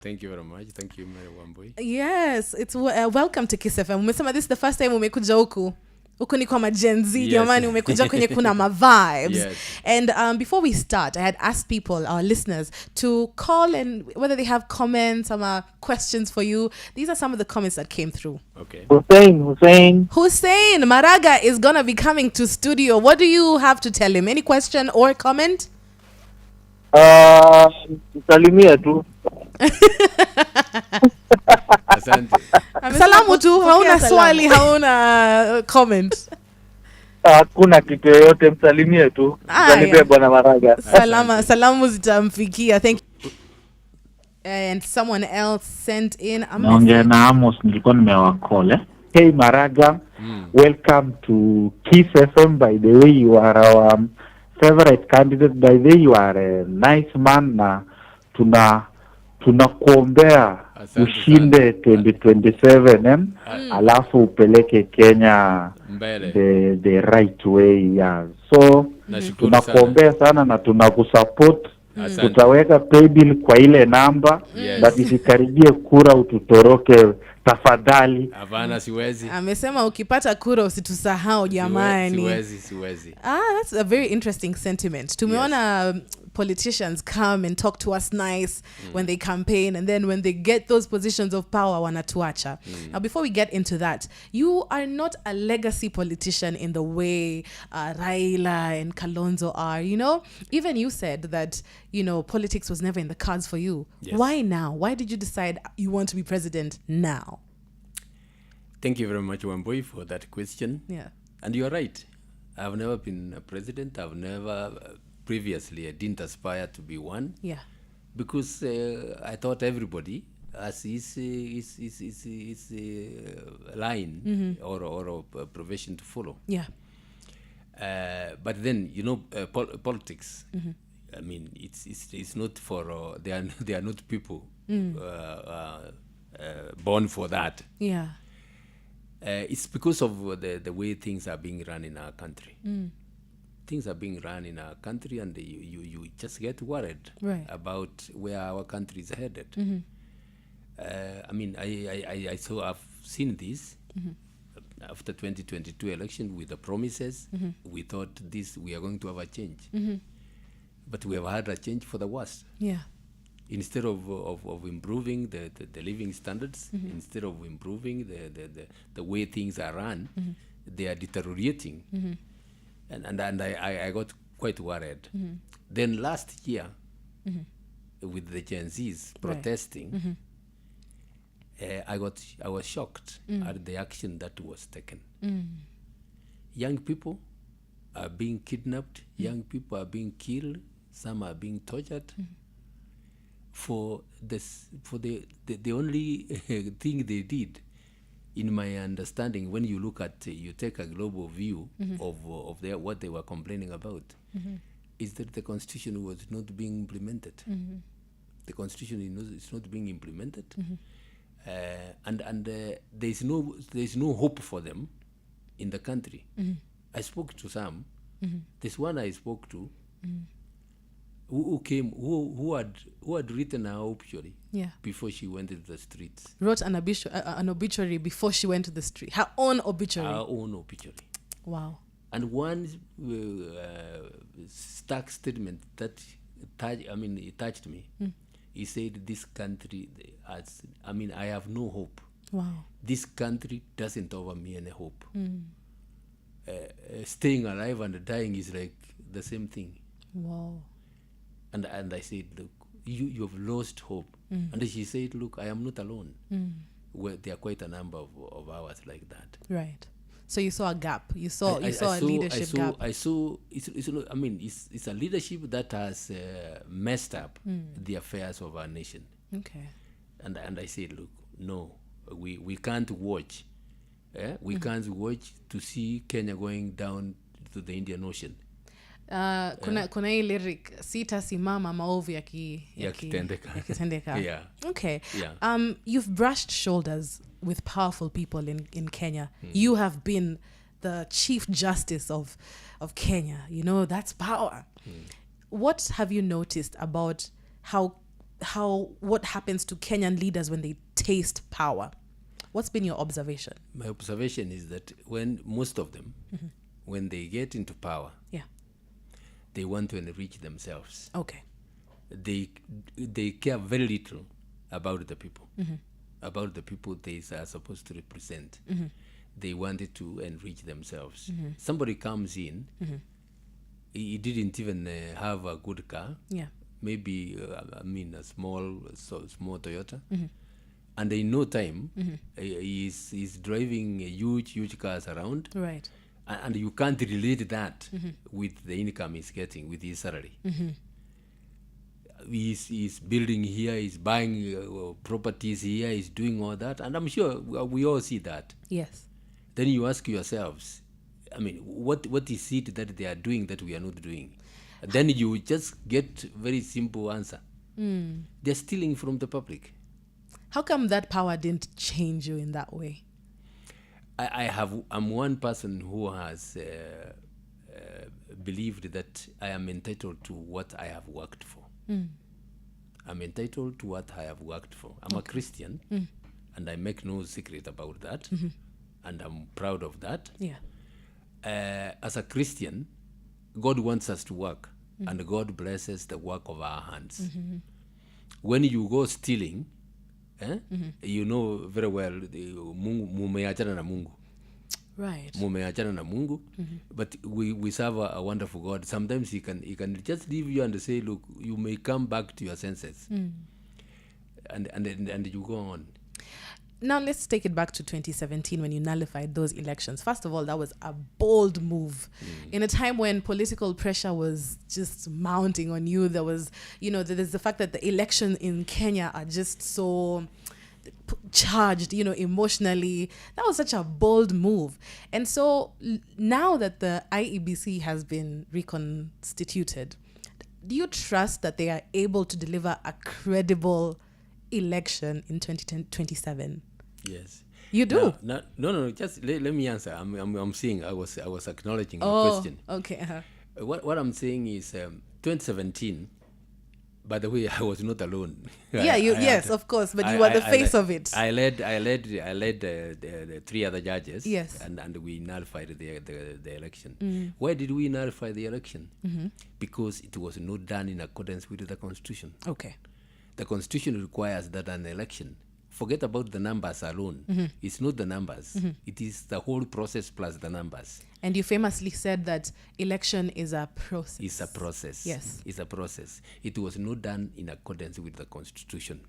Thank you very much. Thank you, Mary Wambui. Yes, it's welcome to Kiss FM. Umesema this is the first time umekuja huku. Huku ni kwa Gen Z, jamani, umekuja kwenye kuna ma vibes. Yes. And before we start, I had asked people, our listeners, to call and whether they have comments, some questions for you. These are some of the comments that came through. Okay. Hussein Maraga is going to be coming to studio. What do you have to tell him? Any question or comment? Salimia tu. Asante. Salamu tu, hauna swali, hauna comment. Hakuna kitu yoyote, msalimie tu. Salimia bwana Maraga. Salamu zitamfikia. Thank you. And someone else sent in a message. Naongea na Amos, nilikuwa nimewakole. Hey Maraga, welcome to Kiss FM. By the way, you are our favorite candidate. By the way, you are a nice man na tunakuombea ushinde 2027 alafu upeleke Kenya the right way. Yeah. So tunakuombea sana na tunakusupport. Tutaweka paybill kwa ile namba, but isikaribie kura ututoroke tafadhali. Havana siwezi. Amesema ukipata kura usitusahau jamani. Siwezi. That's a very interesting sentiment. Tumeona politicians come and talk to us nice when they campaign, and then when they get those positions of power wanatuacha. Now before we get into that, you are not a legacy politician in the way Raila and Kalonzo are. You know, even you said that, you know, politics was never in the cards for you. Yes. Why now? Why did you decide you want to be president now? Thank you very much, Wambui, for that question. Yeah. And you're right. I've never been a president. I've never previously, I didn't aspire to be one. Yeah. Because I thought everybody has his line or a profession to follow. Yeah. But then, you know, politics. I mean, it's not for they are not people born for that. Yeah. It's because of the way things are being run in our country. Things are being run in our country, and you just get worried about where our country is headed. I mean, I've seen this after 2022 election with the promises. We thought we are going to have a change, but we have had a change for the worse. Yeah. Instead of improving the living standards, instead of improving the way things are run, they are deteriorating. And I got quite worried. Then last year, with the Gen Zs protesting, I was shocked at the action that was taken. Young people are being kidnapped. Young people are being killed. Some are being tortured. For the only thing they did, in my understanding, when you look at, you take a global view of what they were complaining about, is that the constitution was not being implemented. The constitution is not being implemented, and there's no hope for them in the country. I spoke to some. This one I spoke to, who had written her obituary before she went into the streets. Wrote an obituary before she went to the street. Her own obituary. Her own obituary. Wow. And one stark statement that it touched me. He said, "This country I have no hope. Wow. This country doesn't offer me any hope. Staying alive and dying is like the same thing." Wow. And I said, "Look, you have lost hope." And she said, "Look, I am not alone." Well, there are quite a number of hours like that. Right. So you saw a gap. You saw a leadership gap. I saw. It's a leadership that has messed up the affairs of our nation. Okay. And I said, look, no, we can't watch. We can't watch to see Kenya going down to the Indian Ocean. Kuna hii lyric, sitasimama maovu yakitendeka. Yeah. Okay. Yeah. You've brushed shoulders with powerful people in Kenya. You have been the Chief Justice of Kenya. You know, that's power. What have you noticed about how what happens to Kenyan leaders when they taste power. What's been your observation? My observation is that when most of them, when they get into power, Yeah. they want to enrich themselves. Okay. They care very little about the people, about the people they are supposed to represent. They wanted to enrich themselves. Somebody comes in, he didn't even have a good car. Yeah. Maybe a small Toyota, and in no time he's driving huge cars around. Right. And you can't relate that with the income he's getting, with his salary. He's building here, he's buying properties here, he's doing all that, and I'm sure we all see that. Yes. Then you ask yourselves, what is it that they are doing that we are not doing? Then you just get very simple answer. They're stealing from the public. How come that power didn't change you in that way? I'm one person who has believed that I am entitled to what I have worked for. I'm entitled to what I have worked for. I'm a Christian, and I make no secret about that, and I'm proud of that. Yeah. As a Christian, God wants us to work, and God blesses the work of our hands. When you go stealing, you know very well, mumeachana na Mungu. Right. Mumeachana na Mungu, but we serve a wonderful God. Sometimes he can just leave you and say, look, you may come back to your senses, and you go on. Now let's take it back to 2017 when you nullified those elections. First of all, that was a bold move. In a time when political pressure was just mounting on you, there was, there's the fact that the elections in Kenya are just so charged, emotionally. That was such a bold move. And so now that the IEBC has been reconstituted, do you trust that they are able to deliver a credible election in 2027? Yes. You do? No. Just let me answer. I'm saying I was acknowledging your question. Okay. What I'm saying is 2017. By the way, I was not alone. Yes, of course, but you were the face of it. I led the three other judges. Yes. And we nullified the election. Why did we nullify the election? Because it was not done in accordance with the Constitution. Okay. The Constitution requires that an election, forget about the numbers alone. It's not the numbers. It is the whole process plus the numbers. And you famously said that election is a process. It's a process. Yes. It's a process. It was not done in accordance with the Constitution.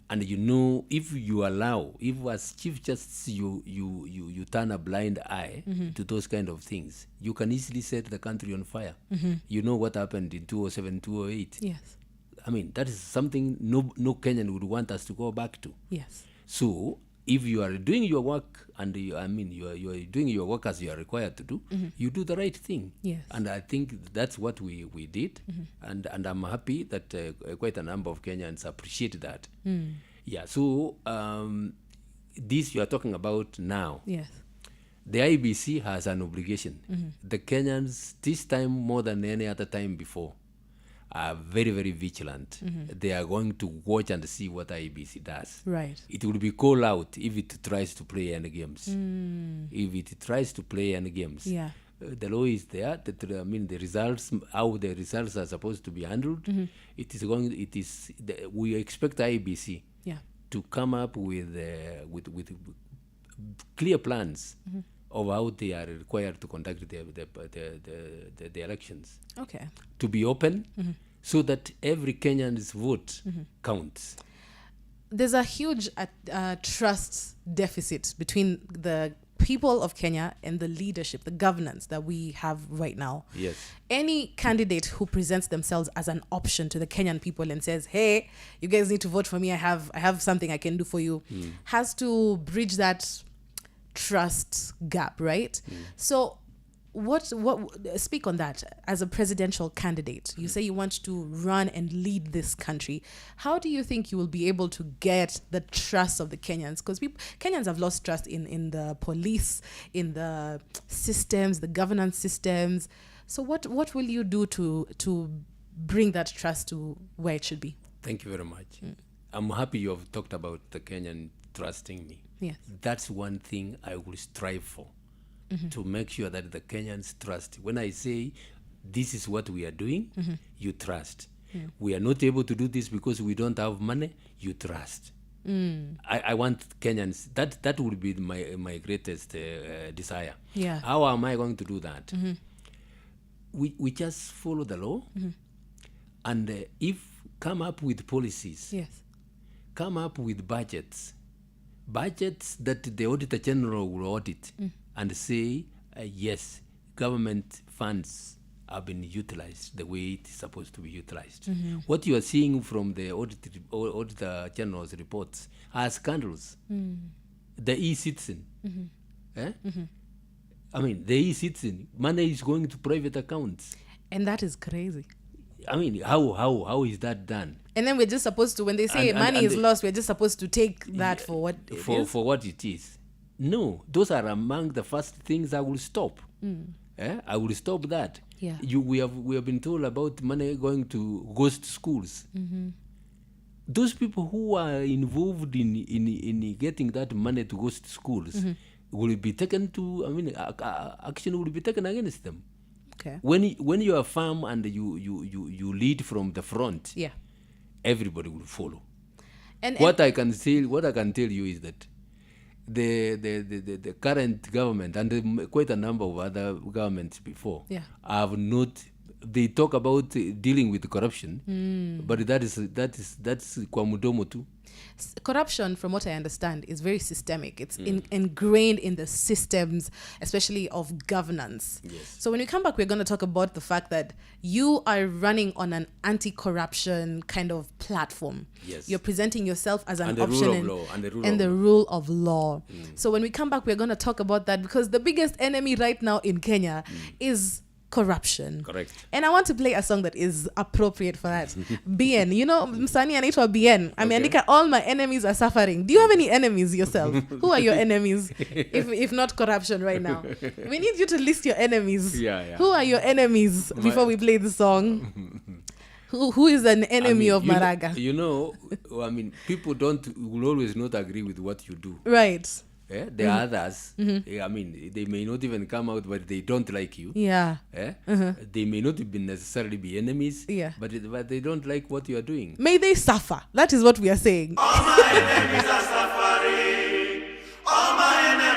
And if as Chief Justice you turn a blind eye to those kind of things, you can easily set the country on fire. You know what happened in 2007, 2008. Yes. That is something no Kenyan would want us to go back to. Yes. So if you are doing your work and you are doing your work as you are required to do, you do the right thing. Yes. And I think that's what we did, and I'm happy that quite a number of Kenyans appreciate that. Yeah. So this you are talking about now. Yes. The IBC has an obligation. The Kenyans this time more than any other time before are very, very vigilant. They are going to watch and see what IBC does. Right. It will be called out if it tries to play any games. If it tries to play any games, Yeah. The law is there. The results, how the results are supposed to be handled. We expect IBC to come up with clear plans of how they are required to conduct the elections. Okay. To be open, so that every Kenyan's vote counts. There's a huge trust deficit between the people of Kenya and the leadership, the governance that we have right now. Yes. Any candidate who presents themselves as an option to the Kenyan people and says, "Hey, you guys need to vote for me. I have something I can do for you," has to bridge that trust gap, right? So what speak on that as a presidential candidate. You say you want to run and lead this country. How do you think you will be able to get the trust of the Kenyans? Because Kenyans have lost trust in the police, in the systems, the governance systems. So what will you do to bring that trust to where it should be? Thank you very much. I'm happy you have talked about the Kenyan trusting me. Yes. That's one thing I will strive for, to make sure that the Kenyans trust. When I say this is what we are doing, you trust. We are not able to do this because we don't have money, you trust. I want Kenyans, that would be my greatest desire. Yeah. How am I going to do that? We just follow the law, and if come up with policies, Yes. come up with budgets that the Auditor General will audit and say, yes, government funds have been utilized the way it's supposed to be utilized. What you are seeing from the Auditor General's reports are scandals. The e-citizen. I mean, the e-citizen, money is going to private accounts. And that is crazy. I mean, how is that done? And then we're just supposed to, when they say money is lost, we're just supposed to take that for what it is? For what it is. No, those are among the first things I will stop. I will stop that. Yeah. We have been told about money going to ghost schools. Those people who are involved in getting that money to ghost schools will be taken to. I mean, action will be taken against them. Okay. When you are firm and you lead from the front, Yeah. everybody will follow. And What I can tell you is that the current government and quite a number of other governments before have not. They talk about dealing with corruption, but that's kwa mudomo tu. corruption, from what I understand, is very systemic. It's ingrained in the systems, especially of governance. Yes. So when we come back, we're going to talk about the fact that you are running on an anti-corruption kind of platform. Yes. You're presenting yourself as an And the option rule of law, and the rule of law. So when we come back, we're going to talk about that, because the biggest enemy right now in Kenya is corruption. Correct. And I want to play a song that is appropriate for that. Bien, you know, Msani anaitwa Bien. I mean, all my enemies are suffering. Do you have any enemies yourself? Who are your enemies, if not corruption right now? We need you to list your enemies. Yeah. Who are your enemies before we play the song? Who is an enemy of Maraga? I mean, people will always not agree with what you do. Right. There are others. I mean, they may not even come out, but they don't like you. Yeah. They may not necessarily be enemies. Yeah. But they don't like what you are doing. May they suffer. That is what we are saying. All my enemies are suffering. All my enemies.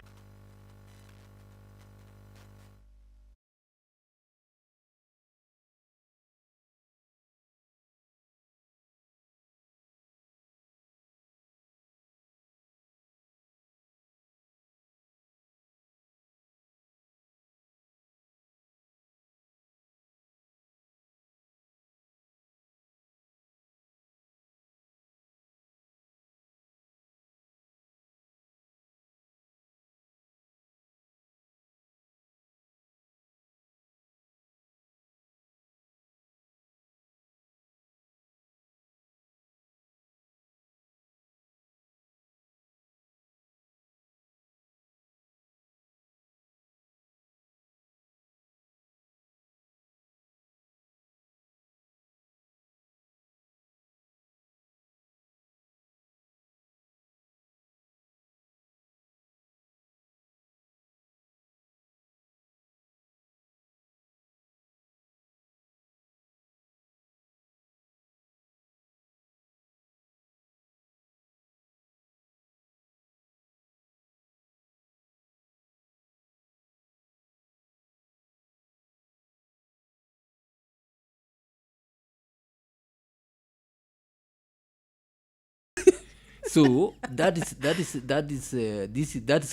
So that is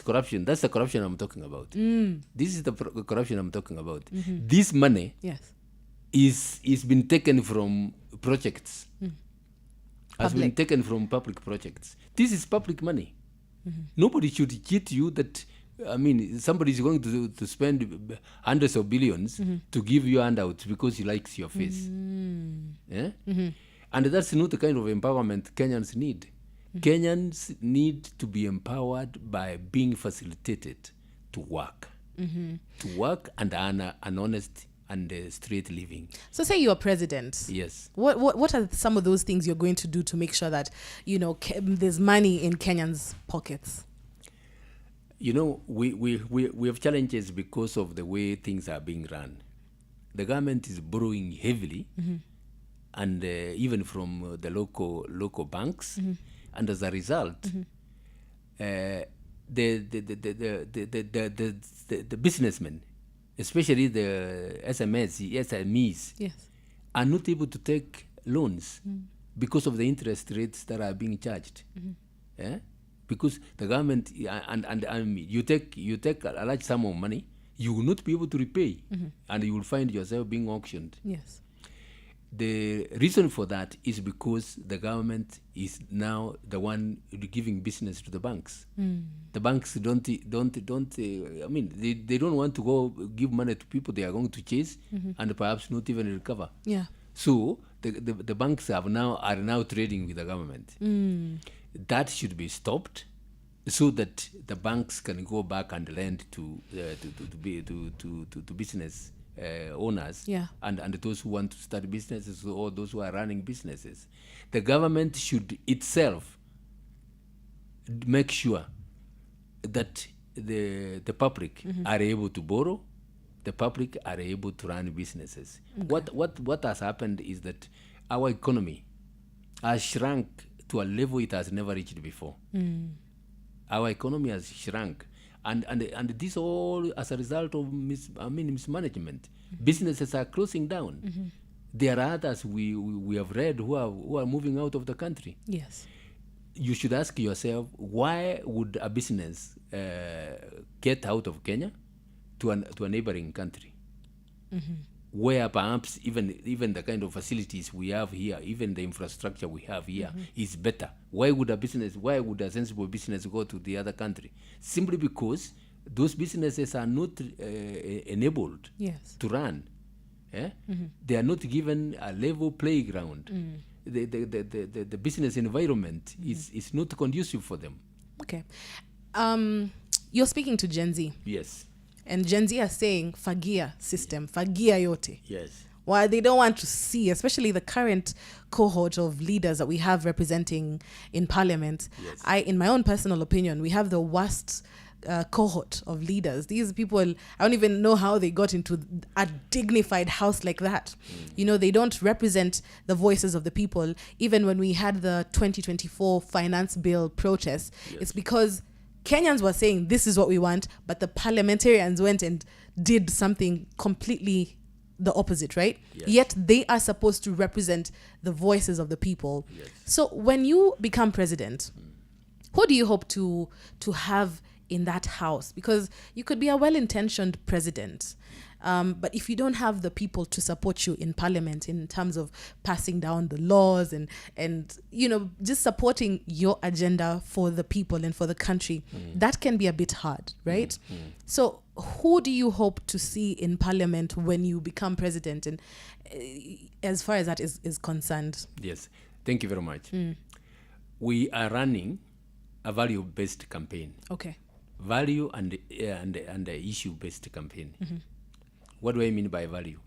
corruption. That's the corruption I'm talking about. This is the corruption I'm talking about. This money is been taken from projects. Has been taken from public projects. This is public money. Nobody should cheat you that. I mean, somebody is going to spend hundreds of billions to give you handouts because he likes your face. Yeah? And that's not the kind of empowerment Kenyans need. Kenyans need to be empowered by being facilitated to work. To work and earn an honest and straight living. So say you're president. Yes. What are some of those things you're going to do to make sure that, there's money in Kenyans' pockets? We have challenges because of the way things are being run. The government is borrowing heavily, and even from the local banks, and as a result, the businessmen, especially the SMEs, Yes. are not able to take loans because of the interest rates that are being charged. Yeah? Because the government and you take a large sum of money, you will not be able to repay, and you will find yourself being auctioned. Yes. The reason for that is because the government is now the one giving business to the banks. The banks don't. They don't want to go give money to people they are going to chase and perhaps not even recover. Yeah. So the banks are now trading with the government. That should be stopped, so that the banks can go back and lend to business owners, Yeah. and those who want to start businesses or those who are running businesses. The government should itself make sure that the public are able to borrow, the public are able to run businesses. Okay. What has happened is that our economy has shrunk to a level it has never reached before. Our economy has shrunk, and this all as a result of mismanagement. Businesses are closing down. There are others we have read who are moving out of the country. Yes. You should ask yourself, why would a business get out of Kenya to a neighboring country, where perhaps even the kind of facilities we have here, even the infrastructure we have here is better? Why would a sensible business go to the other country? Simply because those businesses are not enabled to run. They are not given a level playground. The business environment is not conducive for them. Okay. You're speaking to Gen Z. Yes. And Gen Z are saying fagia system, fagia yote. Yes. Why they don't want to see, especially the current cohort of leaders that we have representing in parliament. Yes. In my own personal opinion, we have the worst cohort of leaders. These people, I don't even know how they got into a dignified house like that. They don't represent the voices of the people. Even when we had the 2024 finance bill protest, it's because Kenyans were saying this is what we want, but the parliamentarians went and did something completely the opposite, right? Yes. Yet they are supposed to represent the voices of the people. Yes. So when you become president, who do you hope to have in that house? Because you could be a well-intentioned president, but if you don't have the people to support you in parliament in terms of passing down the laws and just supporting your agenda for the people and for the country, that can be a bit hard, right? So who do you hope to see in parliament when you become president, and as far as that is concerned? Yes, thank you very much. We are running a value-based campaign. Okay. Value and issue-based campaign. What do I mean by value?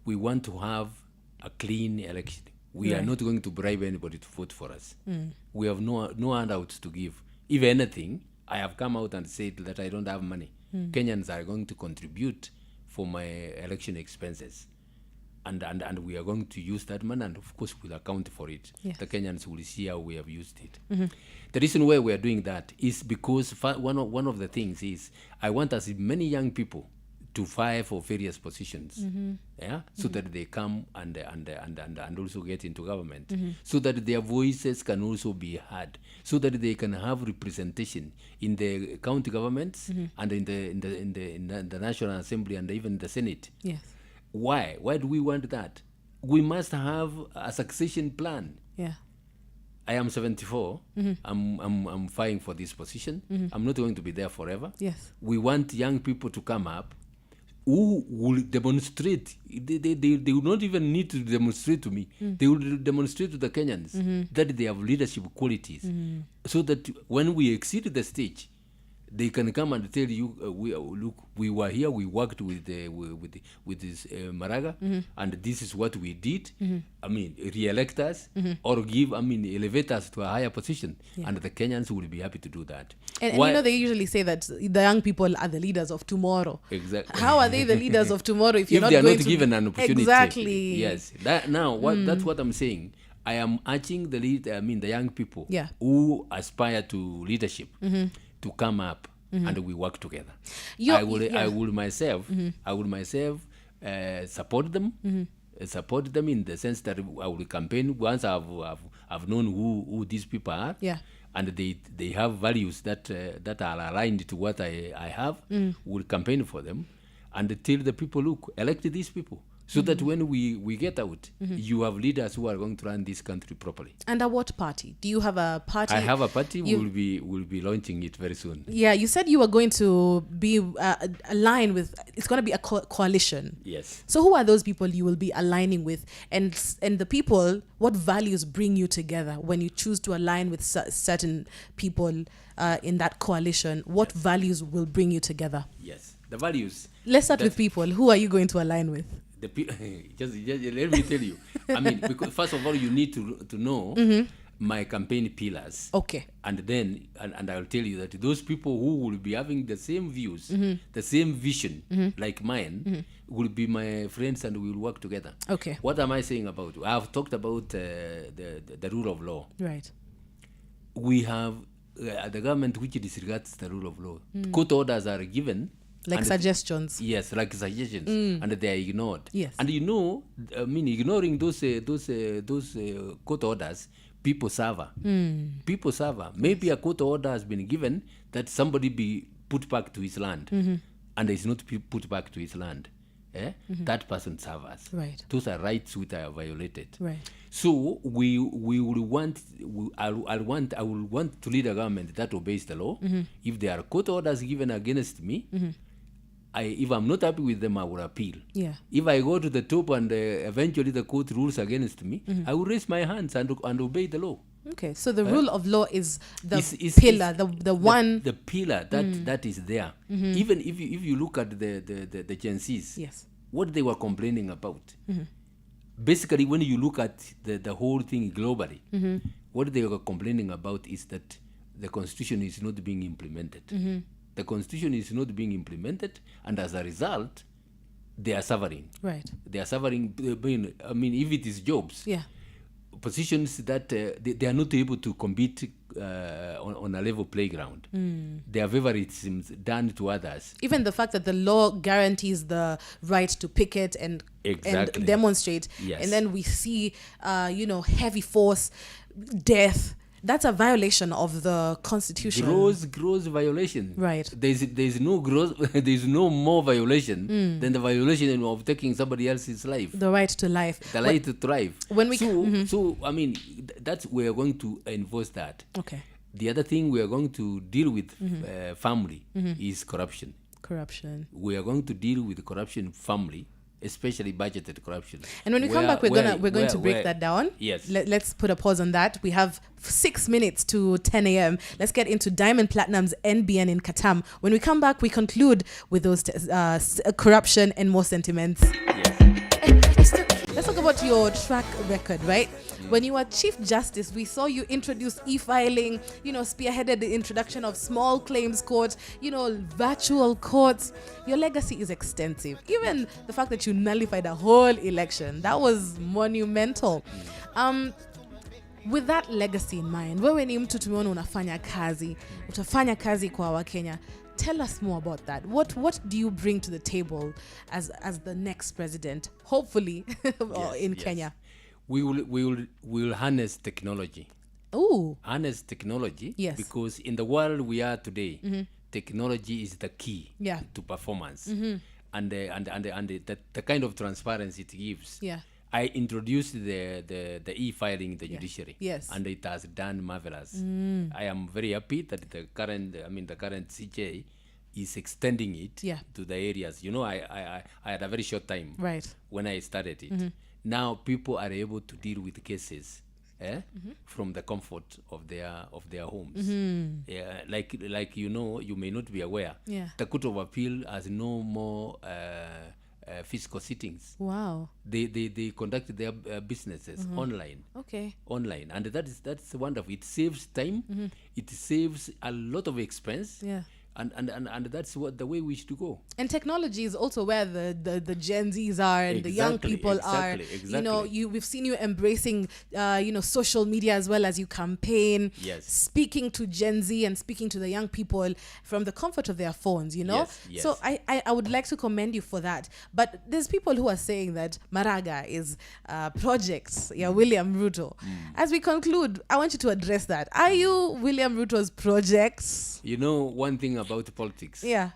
We want to have a clean election. We are not going to bribe anybody to vote for us. We have no handouts to give. If anything, I have come out and said that I don't have money. Kenyans are going to contribute for my election expenses. And we are going to use that money, and of course we'll account for it. Yes. The Kenyans will see how we have used it. The reason why we are doing that is because one of the things is I want as many young people to vie for various positions, so that they come and also get into government, so that their voices can also be heard, so that they can have representation in the county governments and in the National Assembly and even the Senate. Yes. Why? Why do we want that? We must have a succession plan. Yeah. I am 74. I'm vying for this position. I'm not going to be there forever. Yes. We want young people to come up who will demonstrate. They will not even need to demonstrate to me. They will demonstrate to the Kenyans that they have leadership qualities, so that when we exceed the stage, They can come and tell you, look, we were here, we worked with this Maraga, and this is what we did. I mean, re-elect us or elevate us to a higher position, and the Kenyans will be happy to do that. And they usually say that the young people are the leaders of tomorrow. Exactly. How are they the leaders of tomorrow if you're they are going not to given an opportunity? Exactly. Yes. That's what I'm saying. I am urging the young people who aspire to leadership to come up and we work together. I will myself support them. Support them in the sense that I will campaign once I've known who these people are. Yeah. And they have values that are aligned to what I have. Will campaign for them and tell the people, look, elect these people. So that when we get out, you have leaders who are going to run this country properly. Under what party? Do you have a party? I have a party. We'll be launching it very soon. Yeah, you said you were going to be aligned with. It's going to be a coalition. Yes. So who are those people you will be aligning with, and the people? What values bring you together when you choose to align with certain people in that coalition? What values will bring you together? Yes, the values. Let's start with people. Who are you going to align with? Just let me tell you. I mean, because first of all, you need to know my campaign pillars. Okay. And then, and I'll tell you that those people who will be having the same views, the same vision, like mine, will be my friends, and we will work together. Okay. What am I saying about? I've talked about the rule of law. Right. We have the government which disregards the rule of law. Court orders are given. Like suggestions. Yes, like suggestions, and they are ignored. Yes. And ignoring those court orders, people suffer. People suffer. Maybe a court order has been given that somebody be put back to his land, and is not put back to his land. That person suffers. Right. Those are rights which are violated. Right. So I will want to lead a government that obeys the law. If there are court orders given against me, if I'm not happy with them, I will appeal. Yeah. If I go to the top and eventually the court rules against me, I will raise my hands and obey the law. Okay, so the rule of law is the pillar, the one... The pillar that is there. Even if you look at the Gen Zs, yes, what they were complaining about. Basically, when you look at the whole thing globally, what they were complaining about is that the Constitution is not being implemented. The Constitution is not being implemented, and as a result, they are suffering. Right. They are suffering. I mean, if it is jobs, positions that they are not able to compete on a level playground. Their favoritism done to others. Even the fact that the law guarantees the right to picket and demonstrate, and then we see, heavy force, death. That's a violation of the Constitution. Gross violation. Right. There's no more violation than the violation of taking somebody else's life. The right to life. The right to thrive. When we so I mean, that's we are going to enforce that. Okay. The other thing we are going to deal with family is corruption. Corruption. We are going to deal with corruption family, especially budgeted corruption. And when we come back, we're going to break that down. Yes. Let's put a pause on that. We have 6 minutes to 10 a.m. Let's get into Diamond Platinum's NBN in Katam. When we come back, we conclude with those corruption and more sentiments. Yes. Let's talk about your track record, right? When you were Chief Justice, we saw you introduce e-filing, spearheaded the introduction of small claims court, virtual courts. Your legacy is extensive. Even the fact that you nullified a whole election, that was monumental. With that legacy in mind, wewe ni mtu tumeona utafanya kazi kwa Wakenya. Tell us more about that. What do you bring to the table as the next president, hopefully, in Kenya? We will harness technology. Oh, Harness technology. Yes. Because in the world we are today, technology is the key to performance, and the kind of transparency it gives. Yeah. I introduced the e-filing in the judiciary. Yes. And it has done marvelous. I am very happy that the current CJ is extending it to the areas. I had a very short time right when I started it. Now people are able to deal with cases from the comfort of their homes. Yeah, like you may not be aware. Yeah. The Court of Appeal has no more physical sittings. Wow. They conduct their businesses online. Okay. Online, and that's wonderful. It saves time. It saves a lot of expense. Yeah. And that's what the way we should go. And technology is also where the Gen Zs are and the young people are. Exactly. We've seen you embracing social media as well as you campaign. Yes. Speaking to Gen Z and speaking to the young people from the comfort of their phones, Yes. So I would like to commend you for that. But there's people who are saying that Maraga is projects, William Ruto. As we conclude, I want you to address that. Are you William Ruto's projects? One thing about politics. Yeah.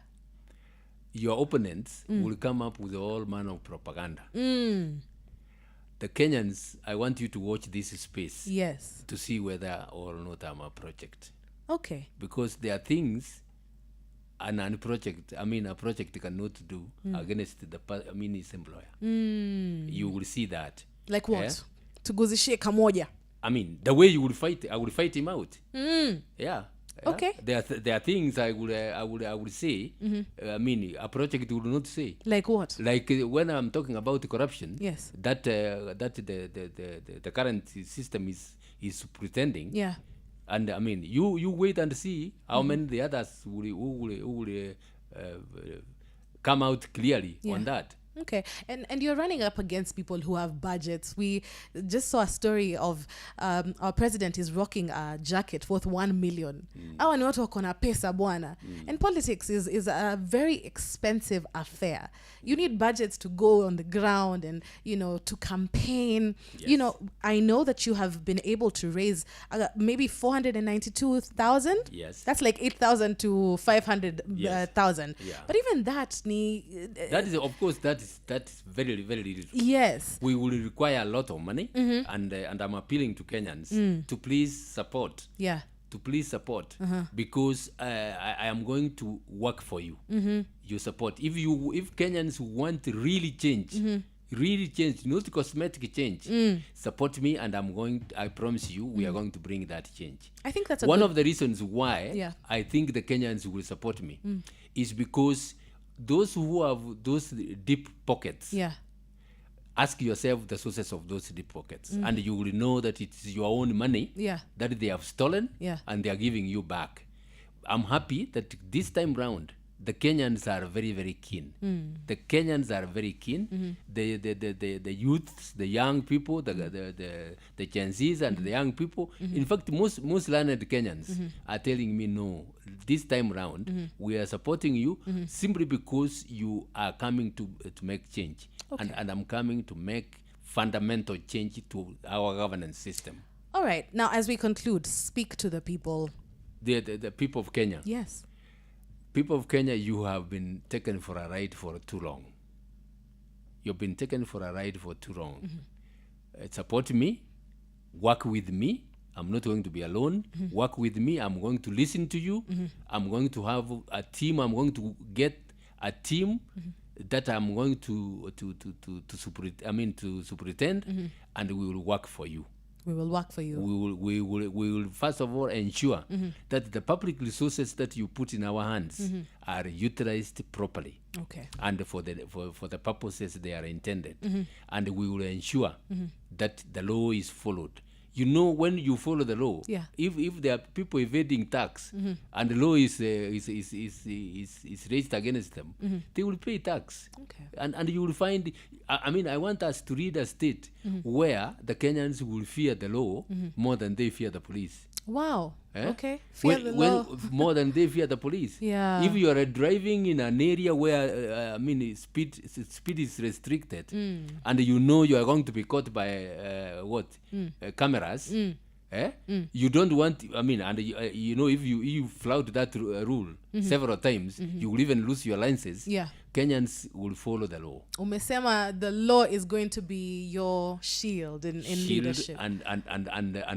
Your opponents will come up with all manner of propaganda. The Kenyans, I want you to watch this space. Yes. To see whether or not I'm a project. Okay. Because there are things a project cannot do against his employer. You will see that. Like what? Tuguzishe kamoja. The way you will fight, I will fight him out. Yeah. Okay. There are things I would say. A project would not say. Like what? Like when I'm talking about corruption. Yes. That the current system is pretending. Yeah. And you wait and see how many the others will come out clearly on that. Okay, and you're running up against people who have budgets. We just saw a story of our president is rocking a jacket worth 1 million. Hawa ni watu wako na pesa bwana. And politics is a very expensive affair. You need budgets to go on the ground and to campaign. Yes. I know that you have been able to raise maybe 492,000. Yes. That's like 8,000 to 500,000. Yeah. But even that that is, of course, that is very, very little. Yes. We will require a lot of money, and I'm appealing to Kenyans to please support. Yeah. To please support, because I am going to work for you. You support. If Kenyans want really change, not cosmetic change, support me, and I promise you, we are going to bring that change. I think that's one of the reasons why Yeah. I think the Kenyans will support me is because those who have those deep pockets. Yeah. Ask yourself the sources of those deep pockets, and you will know that it's your own money that they have stolen, and they are giving you back. I'm happy that this time round, the Kenyans are very, very keen. The Kenyans are very keen. The youths, the young people, the Gen Zs and the young people. In fact, most learned Kenyans are telling me, no, this time round, we are supporting you simply because you are coming to make change. Okay. And I'm coming to make fundamental change to our governance system. All right. Now, as we conclude, speak to the people. The people of Kenya. Yes. People of Kenya, you have been taken for a ride for too long. You've been taken for a ride for too long. Support me. Work with me. I'm not going to be alone. Work with me. I'm going to listen to you. I'm going to have a team. I'm going to get a team that I'm going to superintend, and we will work for you. We will work for you. We will first of all ensure that the public resources that you put in our hands are utilized properly. Okay. And for the purposes they are intended. And we will ensure that the law is followed. When you follow the law, if there are people evading tax and the law is raised against them, they will pay tax. Okay. And you will find, I want us to read a state where the Kenyans will fear the law more than they fear the police. Wow. Eh? Okay. Fear the law. More than they fear the police. Yeah. If you are driving in an area where speed is restricted, and you are going to be caught by cameras. You don't want. And if you flout that rule several times, you will even lose your license. Yeah. Kenyans will follow the law. Umesema the law is going to be your shield in Shield leadership. And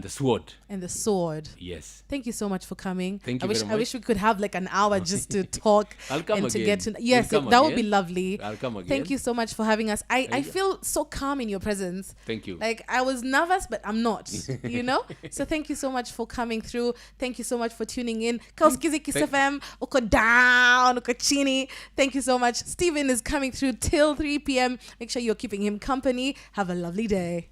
the sword. And the sword. Yes. Thank you so much for coming. Thank you I very much. I wish we could have like an hour just to talk I'll come and to again. get to We'll come that would be again. lovely. I'll come again. Thank you so much for having us. I feel so calm in your presence. Thank you. Like I was nervous, but I'm not, you know? So thank you so much for coming through. Thank you so much for tuning in. Kauskizi Kiss FM, uko down, uko chini. Thank you so much. Steven is coming through till 3 p.m. Make sure you're keeping him company. Have a lovely day.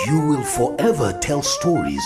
You will forever tell stories